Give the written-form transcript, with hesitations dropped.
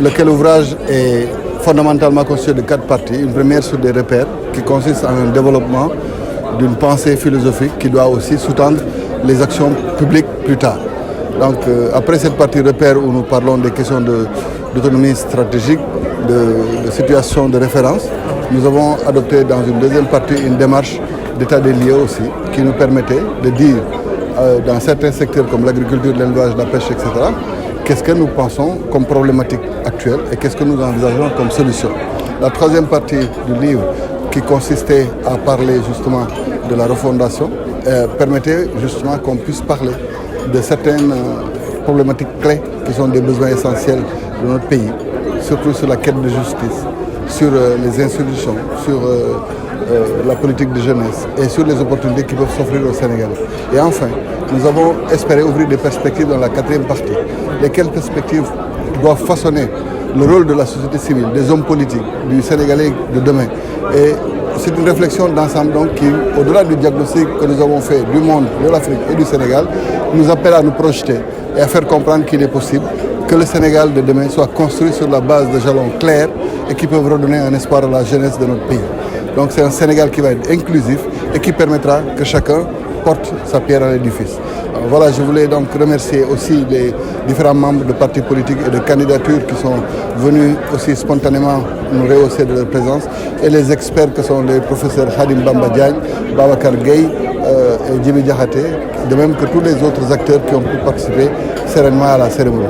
lequel ouvrage est fondamentalement constitué de 4 parties. Une première sur des repères qui consiste en un développement d'une pensée philosophique qui doit aussi sous-tendre les actions publiques plus tard. Donc après cette partie repères où nous parlons des questions d'autonomie stratégique, de situation de référence, nous avons adopté dans une deuxième partie une démarche d'état des lieux aussi qui nous permettait de dire dans certains secteurs comme l'agriculture, l'élevage, la pêche, etc., qu'est-ce que nous pensons comme problématique actuelle et qu'est-ce que nous envisageons comme solution. La troisième partie du livre qui consistait à parler justement de la refondation permettait justement qu'on puisse parler de certaines problématiques clés qui sont des besoins essentiels de notre pays, surtout sur la quête de justice, sur les institutions, sur la politique de jeunesse et sur les opportunités qui peuvent s'offrir au Sénégal. Et enfin, nous avons espéré ouvrir des perspectives dans la quatrième partie, lesquelles perspectives doivent façonner le rôle de la société civile, des hommes politiques, du Sénégalais de demain. Et c'est une réflexion d'ensemble donc qui, au-delà du diagnostic que nous avons fait du monde, de l'Afrique et du Sénégal, nous appelle à nous projeter et à faire comprendre qu'il est possible que le Sénégal de demain soit construit sur la base de jalons clairs et qui peuvent redonner un espoir à la jeunesse de notre pays. Donc c'est un Sénégal qui va être inclusif et qui permettra que chacun porte sa pierre à l'édifice. Voilà, je voulais donc remercier aussi les différents membres de partis politiques et de candidatures qui sont venus aussi spontanément nous rehausser de leur présence et les experts que sont les professeurs Khadim Bamba Diagne, Babacar Gueye et Djibi Diakhaté, de même que tous les autres acteurs qui ont pu participer sereinement à la cérémonie.